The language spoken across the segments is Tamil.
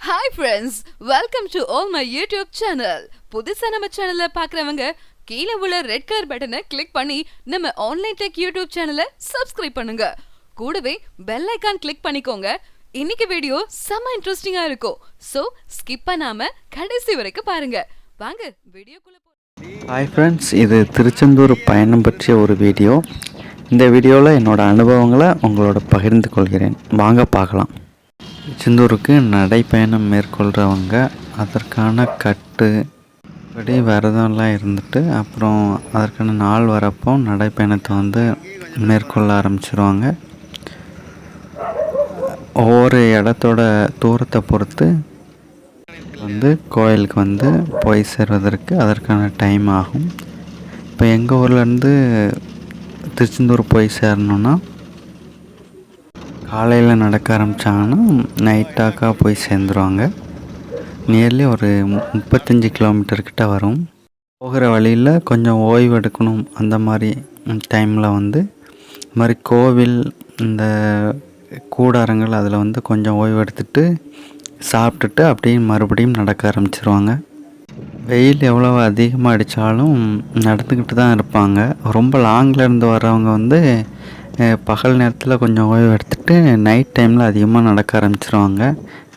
Hi friends, welcome to all my YouTube channel. புதுசா நம்ம சேனலை பார்க்கறவங்க கீழே உள்ள ரெட் கலர் பட்டனை கிளிக் பண்ணி நம்ம ஆன்லைன் டெக் யூடியூப் சேனலை சப்ஸ்கிரைப் பண்ணுங்க. கூடவே பெல் ஐகான் கிளிக் பண்ணிக்கோங்க. இன்னைக்கு வீடியோ செம இன்ட்ரெஸ்டிங்கா இருக்கும். சோ ஸ்கிப் பண்ணாம கடைசி வரைக்கும் பாருங்க. வாங்க வீடியோக்குள்ள போலாம். ஹாய் ஃப்ரெண்ட்ஸ், இது திருச்செந்தூர் பயணம் பற்றிய ஒரு வீடியோ. இந்த வீடியோவில் என்னோடய அனுபவங்களை உங்களோட பகிர்ந்து கொள்கிறேன். வாங்க பார்க்கலாம். திருச்செந்தூருக்கு நடைப்பயணம் மேற்கொள்கிறவங்க அதற்கான கட்டுப்படி விரதம்லாம் இருந்துட்டு அப்புறம் அதற்கான நாள் வரப்போ நடைப்பயணத்தை மேற்கொள்ள ஆரம்பிச்சிருவாங்க. ஒவ்வொரு இடத்தோட தூரத்தை பொறுத்து கோயிலுக்கு போய் சேர்வதற்கு அதற்கான டைம் ஆகும். இப்போ எங்கள் ஊர்லேருந்து திருச்செந்தூர் போய் சேரணுன்னா காலையில் நடக்க ஆரம்பித்தாங்கன்னா நைட்டாக்கா போய் சேர்ந்துருவாங்க. நியர்லி ஒரு 35 கிலோமீட்டர்கிட்ட வரும். போகிற வழியில் கொஞ்சம் ஓய்வு எடுக்கணும். அந்த மாதிரி டைமில் இந்த மாதிரி கோவில் இந்த கூடாரங்கள் அதில் கொஞ்சம் ஓய்வு எடுத்துகிட்டு சாப்பிட்டுட்டு அப்படியே மறுபடியும் நடக்க ஆரம்பிச்சிருவாங்க. வெயில் எவ்வளோ அதிகமாக அடித்தாலும் நடந்துக்கிட்டு தான் இருப்பாங்க. ரொம்ப லாங்கில் இருந்து வர்றவங்க பகல் நேரத்தில் கொஞ்சம் ஓய்வு எடுத்துகிட்டு நைட் டைமில் அதிகமாக நடக்க ஆரம்பிச்சிருவாங்க.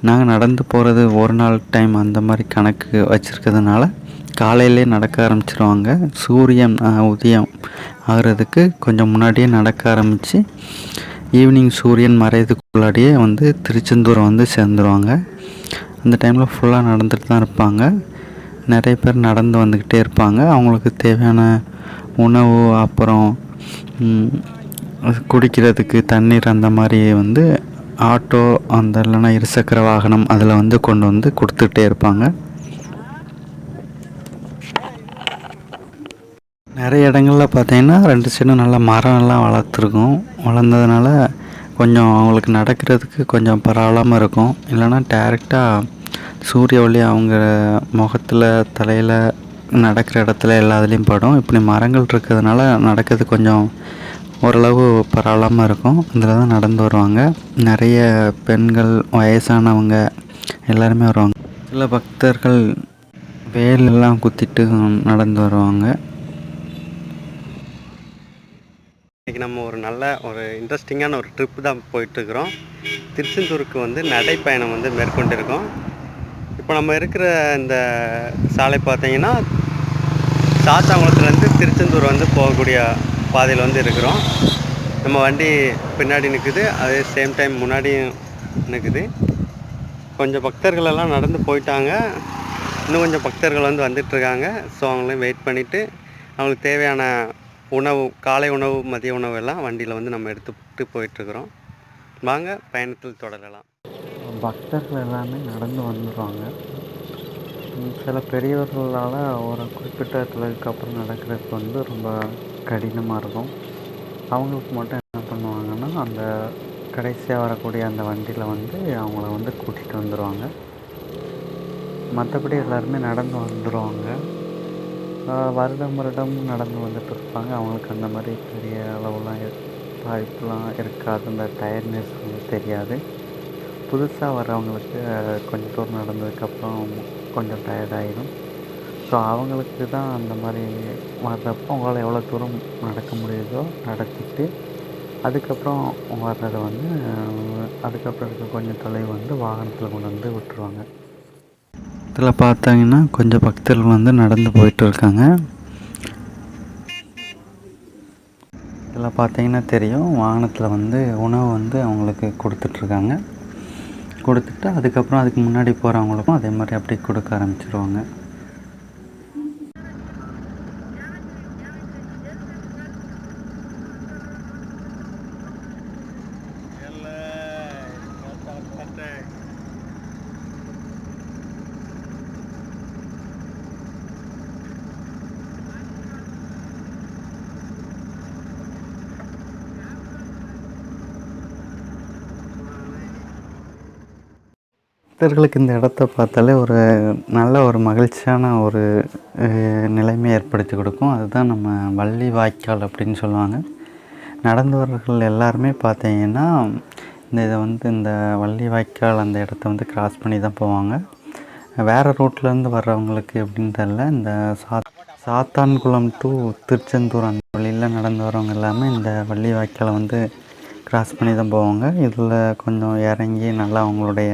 நாங்கள் நடந்து போகிறது ஒரு நாள் டைம் அந்த மாதிரி கணக்கு வச்சுருக்கிறதுனால காலையிலே நடக்க ஆரம்பிச்சிருவாங்க. சூரியன் உதயம் ஆகிறதுக்கு கொஞ்சம் முன்னாடியே நடக்க ஆரம்பித்து ஈவினிங் சூரியன் மறையதுக்குள்ளாடியே திருச்செந்தூரை சேர்ந்துருவாங்க. அந்த டைமில் ஃபுல்லாக நடந்துட்டு தான் இருப்பாங்க. நிறைய பேர் நடந்து வந்துக்கிட்டே இருப்பாங்க. அவங்களுக்கு தேவையான உணவு அப்புறம் குடிக்கிறதுக்கு தண்ணீர் அந்த மாதிரி ஆட்டோ இல்லைன்னா இருசக்கர வாகனம் அதில் கொண்டு கொடுத்துட்டே இருப்பாங்க. நிறைய இடங்களில் பார்த்திங்கன்னா 2 சைடும் நல்லா மரம்லாம் வளர்ந்ததுனால கொஞ்சம் அவங்களுக்கு நடக்கிறதுக்கு கொஞ்சம் பரவாயில்லாமல் இருக்கும். இல்லைன்னா டேரெக்டாக சூரிய ஒளி அவங்க முகத்தில் தலையில் நடக்கிற இடத்துல எல்லாத்துலேயும் படும். இப்படி மரங்கள் இருக்கிறதுனால நடக்கிறது கொஞ்சம் ஓரளவு பரவாயில்லாமல் இருக்கும். இதில் தான் நடந்து வருவாங்க. நிறைய பெண்கள் வயசானவங்க எல்லாருமே வருவாங்க. சில பக்தர்கள் வேலெல்லாம் குத்திட்டு நடந்து வருவாங்க. இன்றைக்கி நம்ம ஒரு இன்ட்ரெஸ்டிங்கான ஒரு ட்ரிப்பு தான் போயிட்டுருக்குறோம். திருச்செந்தூருக்கு நடைப்பயணம் மேற்கொண்டிருக்கோம். இப்போ நம்ம இருக்கிற இந்த சாலை பார்த்திங்கன்னா சாத்தாங்குளத்துலேருந்து திருச்செந்தூர் போகக்கூடிய பாதையில் இருக்கிறோம். நம்ம வண்டி பின்னாடி நிற்குது, அதே சேம் டைம் முன்னாடியும் நிற்குது. கொஞ்சம் பக்தர்கள் எல்லாம் நடந்து போயிட்டாங்க. இன்னும் கொஞ்சம் பக்தர்கள் வந்துட்டுருக்காங்க. ஸோ அவங்களையும் வெயிட் பண்ணிவிட்டு அவங்களுக்கு தேவையான உணவு, காலை உணவு, மதிய உணவு எல்லாம் வண்டியில் நம்ம எடுத்துகிட்டு போயிட்டுருக்குறோம். வாங்க பயணத்தில் தொடரலாம். பக்தர்கள் எல்லாமே நடந்து வந்துடுவாங்க. சில பெரியவர்களால் ஒரு குறிப்பிட்ட தொலைவுக்கு அப்புறம் நடக்கிறதுக்கு ரொம்ப கடினமாக இருக்கும். அவங்களுக்கு மட்டும் என்ன பண்ணுவாங்கன்னா அந்த கடைசியாக வரக்கூடிய அந்த வண்டியில் அவங்கள கூட்டிகிட்டு வந்துடுவாங்க. மற்றபடி எல்லாருமே நடந்து வந்துடுவாங்க. வருடம் நடந்து வந்துட்டு இருப்பாங்க. அவங்களுக்கு அந்த மாதிரி பெரிய அளவுலாம் பாதிப்புலாம் இருக்காது. அந்த டயர்ட்னஸ் தெரியாது. புதுசாக வர்றவங்களுக்கு கொஞ்சம் தூரம் நடந்ததுக்கப்புறம் கொஞ்சம் டயர்டாகிடும். ஸோ அவங்களுக்கு தான் அந்த மாதிரி வர்றப்போ அவங்களால எவ்வளோ தூரம் நடக்க முடியுதோ நடத்திட்டு அதுக்கப்புறம் வர்றதை அதுக்கப்புறம் இருக்க கொஞ்சம் தொலைவு வாகனத்தில் கொண்டு விட்டுருவாங்க. இதில் பார்த்தாங்கன்னா கொஞ்சம் பக்தர்கள் நடந்து போயிட்டு இருக்காங்க. இதில் பார்த்தீங்கன்னா தெரியும், வாகனத்தில் உணவு அவங்களுக்கு கொடுத்துட்ருக்காங்க. கொடுத்துட்டு அதுக்கப்புறம் அதுக்கு முன்னாடி போகிறவங்களுக்கும் அதே மாதிரி அப்படி கொடுக்க ஆரம்பிச்சிருவாங்க. பக்தர்களுக்கு இந்த இடத்த பார்த்தாலே ஒரு நல்ல ஒரு மகிழ்ச்சியான ஒரு நிலைமை ஏற்படுத்தி கொடுக்கும். அதுதான் நம்ம வள்ளி வாய்க்கால் அப்படின்னு சொல்லுவாங்க. நடந்தவர்கள் எல்லாருமே பார்த்தீங்கன்னா இதை வந்து இந்த வள்ளி வாய்க்கால் அந்த இடத்த வந்து கிராஸ் பண்ணி தான் போவாங்க. வேறு ரூட்லேருந்து வர்றவங்களுக்கு எப்படின்னு தெரில, இந்த சாத்தான்குளம் டு திருச்செந்தூர் அந்த வழியில் நடந்து வரவங்க எல்லாமே இந்த வள்ளி வாய்க்காலை வந்து கிராஸ் பண்ணி தான் போவாங்க. இதில் கொஞ்சம் இறங்கி நல்லா அவங்களுடைய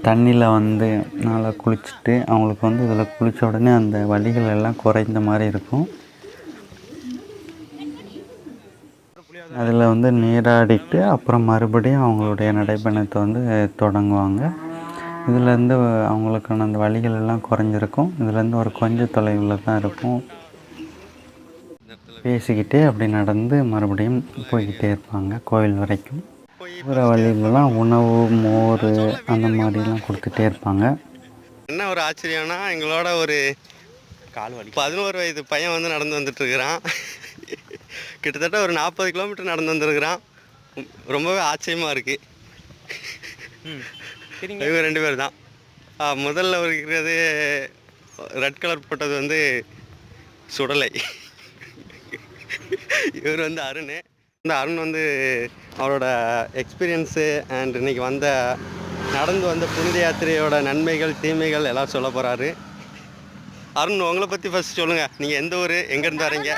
தண்ணியில் வந்து நல்லா குளிச்சுட்டு அவங்களுக்கு வந்து இதில் குளித்த உடனே அந்த வலிகள் எல்லாம் குறைந்த மாதிரி இருக்கும். அதில் வந்து நீராடிட்டு அப்புறம் மறுபடியும் அவங்களுடைய நடைப்பயணத்தை வந்து தொடங்குவாங்க. இதுலேருந்து அவங்களுக்கான அந்த வலிகள் எல்லாம் குறைஞ்சிருக்கும். இதுலேருந்து ஒரு கொஞ்சம் தொலைவில் தான் இருக்கும். பேசிக்கிட்டே அப்படி நடந்து மறுபடியும் போய்கிட்டே இருப்பாங்க கோவில் வரைக்கும். போகிற வழியிலலாம் உணவு, மோர் அந்த மாதிரிலாம் கொடுத்துட்டே இருப்பாங்க. என்ன ஒரு ஆச்சரியம்னா, எங்களோட ஒரு 11 வயது பையன் வந்து நடந்து வந்துட்டுருக்கிறான். கிட்டத்தட்ட ஒரு 40 கிலோமீட்டர் நடந்து வந்துருக்கிறான். ரொம்பவே ஆச்சரியமாக இருக்குது. இவங்க 2 பேர் தான். முதல்ல இருக்கிறது ரெட் கலர் போட்டது வந்து சுடலை. இவர் வந்து அருண். இந்த அருண் வந்து அவரோட எக்ஸ்பீரியன்ஸு அண்ட் இன்றைக்கி நடந்து வந்த புனித யாத்திரையோட நன்மைகள் தீமைகள் எல்லாம் சொல்ல போகிறாரு. அருண், உங்களை பற்றி ஃபஸ்ட் சொல்லுங்கள். நீங்கள் எந்த ஊர், எங்கேருந்து வரீங்க?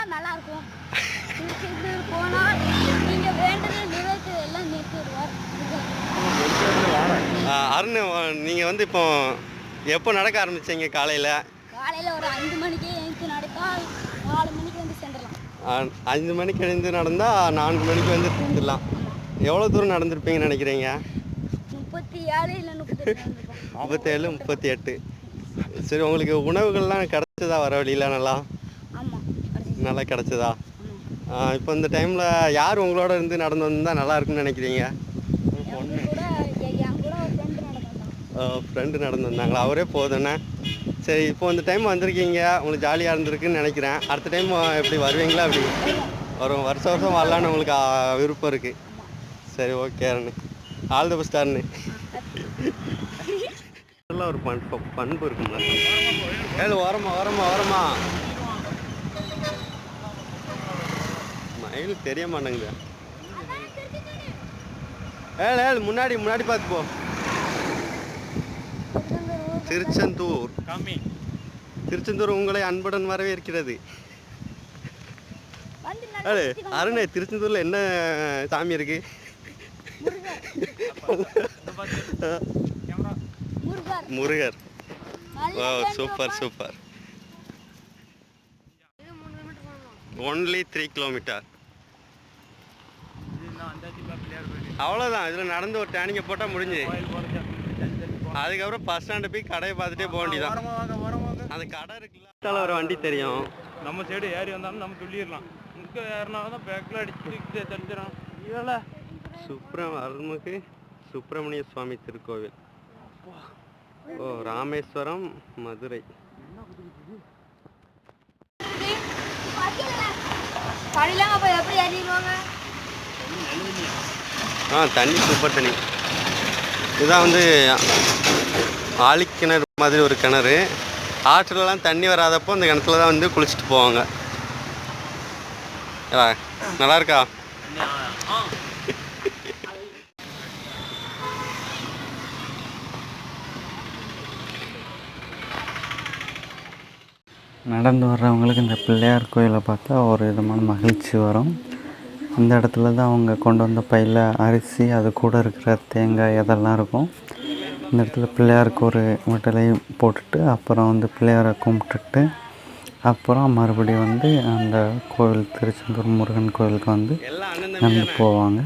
அருண், நீங்கள் வந்து இப்போ எப்போ நடக்க ஆரம்பிச்சிங்க? காலையில் ஒரு 5 மணிக்கு எழுந்து நடந்தால் 4 மணிக்கு வந்து சேர்ந்துடலாம். 5 மணிக்கு எழுந்து நடந்தால் 4 மணிக்கு வந்து சேர்ந்துடலாம். எவ்வளோ தூரம் நடந்திருப்பீங்கன்னு நினைக்கிறீங்க? 37 இல்லை 37, 38. சரி, உங்களுக்கு உணவுகள்லாம் கிடச்சதா வர வழியில்? நல்லா கிடச்சதா? இப்போ இந்த டைமில் யார் உங்களோட இருந்து நடந்து வந்தால் நல்லா இருக்குன்னு நினைக்கிறீங்க? ஃப்ரெண்டு நடந்து வந்தாங்களா? அவரே போதுண்ணே. சரி, இப்போ இந்த டைம் வந்திருக்கீங்க, உங்களுக்கு ஜாலியாக இருந்திருக்குன்னு நினைக்கிறேன். அடுத்த டைம் எப்படி வருவீங்களா? அப்படி வரும். வருஷம் வரலான்னு உங்களுக்கு விருப்பம் இருக்குது. சரி, okay Arun. All the best Arun. இதெல்லாம் ஒரு பண்பு இருக்குங்களா? ஓரமா மயில் தெரிய மாட்டேங்குது. முன்னாடி பார்த்து போ. திருச்செந்தூர் உங்களை அன்புடன் வரவேற்கிறது. அருணே, திருச்செந்தூர்ல என்ன சாமி இருக்கு? முருகர். சூப்பர். only 3 kilometre. அவ்வளோதான். இதில் நடந்து ஒரு டேனிங்கை போட்டால் முடிஞ்சு. அதுக்கப்புறம் பஸ் ஸ்டாண்டு போய் கடையை பார்த்துட்டே போக வேண்டியதான். அந்த கடை இருக்குல்ல, ஒரு வண்டி தெரியும். நம்ம சைடு ஏறி வந்தாலும் நம்ம சொல்லிடலாம். இங்கே ஏறினாலும் தான் பேக்கில் அடிச்சு தெரிஞ்சிடும். இதில் அருள்மிகு சுப்பிரமணிய சுவாமி திருக்கோவில். ராமேஸ்வரம், மதுரை. தண்ணி சூப்பர் தண்ணி. இதுதான் வந்து ஆழிக்கிணறு மாதிரி ஒரு கிணறு. ஆற்றுலலாம் தண்ணி வராதப்போ அந்த கிணத்துல தான் வந்து குளிச்சுட்டு போவாங்க. நல்லா இருக்கா? நடந்து வர்றவங்களுக்கு இந்த பிள்ளையார் கோயிலை பார்த்தா ஒரு விதமான மகிழ்ச்சி வரும். இந்த இடத்துல தான் அவங்க கொண்டு வந்த பையில் அரிசி, அது கூட இருக்கிற தேங்காய் இதெல்லாம் இருக்கும். இந்த இடத்துல பிள்ளையாருக்கு ஒரு வட்டலை போட்டுட்டு அப்புறம் வந்து பிள்ளையாரை கும்பிட்டுட்டு அப்புறம் மறுபடியும் வந்து அந்த கோவில் திருச்செந்தூர் முருகன் கோவிலுக்கு வந்து நடந்து போவாங்க.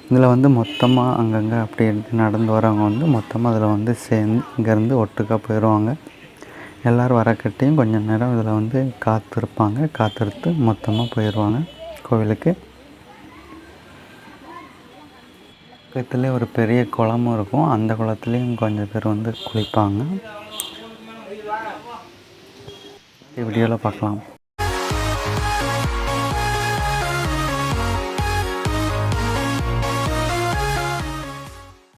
இதில் வந்து மொத்தமாக அங்கங்கே அப்படி நடந்து வரவங்க வந்து மொத்தமாக அதில் வந்து சேர்ந்து இங்கேருந்து ஒட்டுக்காக போயிடுவாங்க. எல்லோரும் வரக்கட்டியும் கொஞ்சம் நேரம் இதில் வந்து காத்திருத்து மொத்தமாக போயிடுவாங்க கோவிலுக்கு. பக்கத்துலேயே ஒரு பெரிய குளமும் இருக்கும். அந்த குளத்துலேயும் கொஞ்சம் பேர் வந்து குளிப்பாங்க. வீடியோவில் பார்க்கலாம்.